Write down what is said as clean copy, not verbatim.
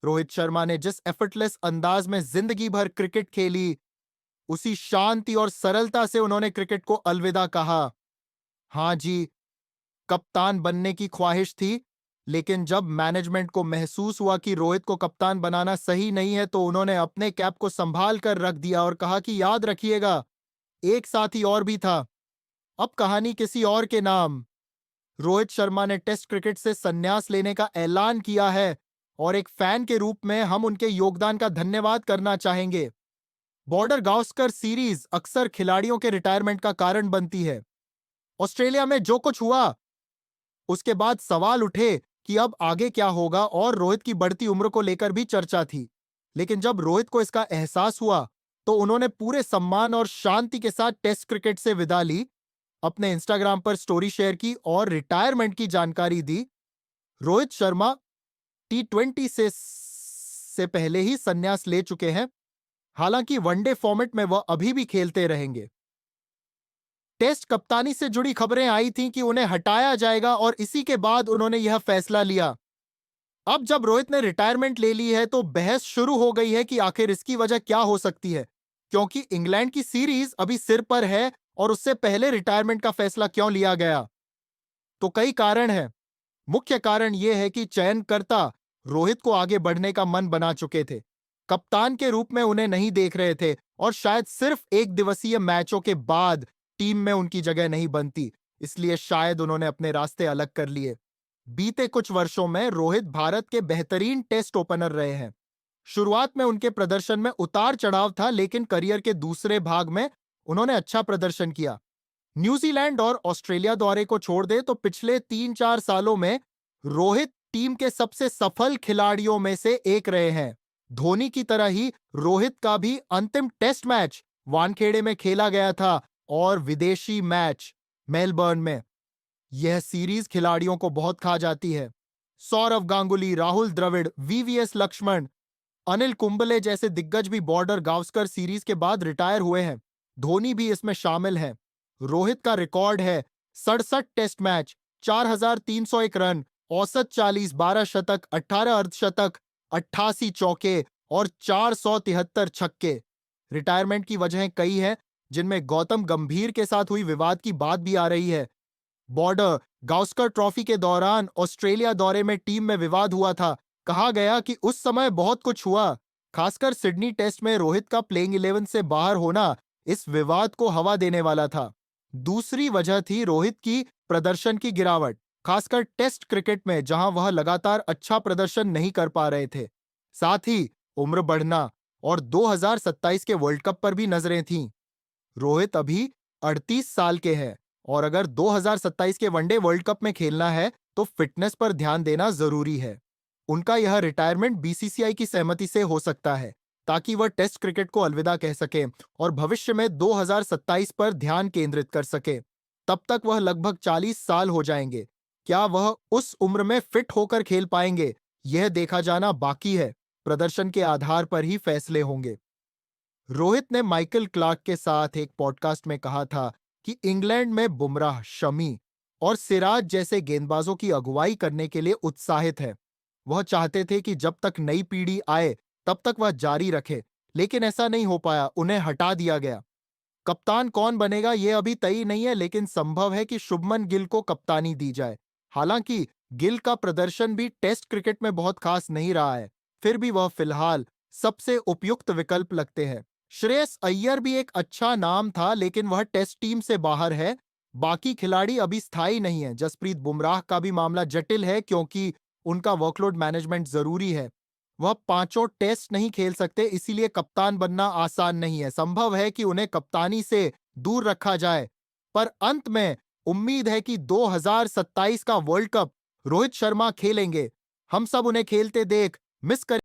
रोहित शर्मा ने जिस एफर्टलेस अंदाज में जिंदगी भर क्रिकेट खेली, उसी शांति और सरलता से उन्होंने क्रिकेट को अलविदा कहा। हां जी, कप्तान बनने की ख्वाहिश थी, लेकिन जब मैनेजमेंट को महसूस हुआ कि रोहित को कप्तान बनाना सही नहीं है, तो उन्होंने अपने कैप को संभाल कर रख दिया और कहा कि याद रखिएगा, एक साथी और भी था, अब कहानी किसी और के नाम। रोहित शर्मा ने टेस्ट क्रिकेट से संन्यास लेने का ऐलान किया है और एक फैन के रूप में हम उनके योगदान का धन्यवाद करना चाहेंगे। बॉर्डर गावस्कर सीरीज अक्सर खिलाड़ियों के रिटायरमेंट का कारण बनती है। ऑस्ट्रेलिया में जो कुछ हुआ, उसके बाद सवाल उठे कि अब आगे क्या होगा, और रोहित की बढ़ती उम्र को लेकर भी चर्चा थी। लेकिन जब रोहित को इसका एहसास हुआ, तो उन्होंने पूरे सम्मान और शांति के साथ टेस्ट क्रिकेट से विदा ली, अपने इंस्टाग्राम पर स्टोरी शेयर की और रिटायरमेंट की जानकारी दी। रोहित शर्मा T20 से पहले ही संन्यास ले चुके हैं, हालांकि वनडे फॉर्मेट में वह अभी भी खेलते रहेंगे। टेस्ट कप्तानी से जुड़ी खबरें आई थीं कि उन्हें हटाया जाएगा और इसी के बाद उन्होंने यह फैसला लिया। अब जब रोहित ने रिटायरमेंट ले ली है, तो बहस शुरू हो गई है कि आखिर इसकी वजह क्या हो सकती है, क्योंकि इंग्लैंड की सीरीज अभी सिर पर है और उससे पहले रिटायरमेंट का फैसला क्यों लिया गया। तो कई कारण हैं। मुख्य कारण यह है कि चयनकर्ता रोहित को आगे बढ़ने का मन बना चुके थे, कप्तान के रूप में उन्हें नहीं देख रहे थे, और शायद सिर्फ एक दिवसीय मैचों के बाद टीम में उनकी जगह नहीं बनती, इसलिए शायद उन्होंने अपने रास्ते अलग कर लिए। बीते कुछ वर्षों में रोहित भारत के बेहतरीन टेस्ट ओपनर रहे हैं। शुरुआत में उनके प्रदर्शन में उतार चढ़ाव था, लेकिन करियर के दूसरे भाग में उन्होंने अच्छा प्रदर्शन किया। न्यूजीलैंड और ऑस्ट्रेलिया दौरे को छोड़ दे तो पिछले 3-4 सालों में रोहित टीम के सबसे सफल खिलाड़ियों में से एक रहे हैं। धोनी की तरह ही रोहित का भी अंतिम टेस्ट मैच वानखेड़े में खेला गया था और विदेशी मैच मेलबर्न में। यह सीरीज खिलाड़ियों को बहुत खा जाती है। सौरव गांगुली, राहुल द्रविड़, वीवीएस लक्ष्मण, अनिल कुंबले जैसे दिग्गज भी बॉर्डर गावस्कर सीरीज के बाद रिटायर हुए हैं। धोनी भी इसमें शामिल है। रोहित का रिकॉर्ड है 67 टेस्ट मैच, 4,301 रन, औसत 40, 12 शतक, 18 अर्धशतक, 88 चौके और 473 छक्के। रिटायरमेंट की वजहें कई हैं, जिनमें गौतम गंभीर के साथ हुई विवाद की बात भी आ रही है। बॉर्डर गावस्कर ट्रॉफी के दौरान ऑस्ट्रेलिया दौरे में टीम में विवाद हुआ था। कहा गया कि उस समय बहुत कुछ हुआ, खासकर सिडनी टेस्ट में रोहित का प्लेइंग 11 से बाहर होना इस विवाद को हवा देने वाला था। दूसरी वजह थी रोहित की प्रदर्शन की गिरावट, खासकर टेस्ट क्रिकेट में, जहां वह लगातार अच्छा प्रदर्शन नहीं कर पा रहे थे। साथ ही उम्र बढ़ना और 2027 के वर्ल्ड कप पर भी नजरें थीं। रोहित अभी 38 साल के हैं और अगर 2027 के वनडे वर्ल्ड कप में खेलना है तो फिटनेस पर ध्यान देना जरूरी है। उनका यह रिटायरमेंट बीसीसीआई की सहमति से हो सकता है, ताकि वह टेस्ट क्रिकेट को अलविदा कह सके और भविष्य में 2027 पर ध्यान केंद्रित कर सके। तब तक वह लगभग 40 साल हो जाएंगे। क्या वह उस उम्र में फिट होकर खेल पाएंगे, यह देखा जाना बाकी है। प्रदर्शन के आधार पर ही फैसले होंगे। रोहित ने माइकल क्लार्क के साथ एक पॉडकास्ट में कहा था कि इंग्लैंड में बुमराह, शमी और सिराज जैसे गेंदबाजों की अगुवाई करने के लिए उत्साहित है। वह चाहते थे कि जब तक नई पीढ़ी आए तब तक वह जारी रखे, लेकिन ऐसा नहीं हो पाया, उन्हें हटा दिया गया। कप्तान कौन बनेगा यह अभी तय नहीं है, लेकिन संभव है कि शुभमन गिल को कप्तानी दी जाए। हालांकि गिल का प्रदर्शन भी टेस्ट क्रिकेट में बहुत खास नहीं रहा है, फिर भी वह फिलहाल सबसे उपयुक्त विकल्प लगते हैं। श्रेयस अय्यर भी एक अच्छा नाम था, लेकिन वह टेस्ट टीम से बाहर है। बाकी खिलाड़ी अभी स्थायी नहीं है। जसप्रीत बुमराह का भी मामला जटिल है, क्योंकि उनका वर्कलोड मैनेजमेंट जरूरी है। वह 5 टेस्ट नहीं खेल सकते, इसीलिए कप्तान बनना आसान नहीं है। संभव है कि उन्हें कप्तानी से दूर रखा जाए, पर अंत में उम्मीद है कि 2027 का वर्ल्ड कप रोहित शर्मा खेलेंगे। हम सब उन्हें खेलते देख मिस कर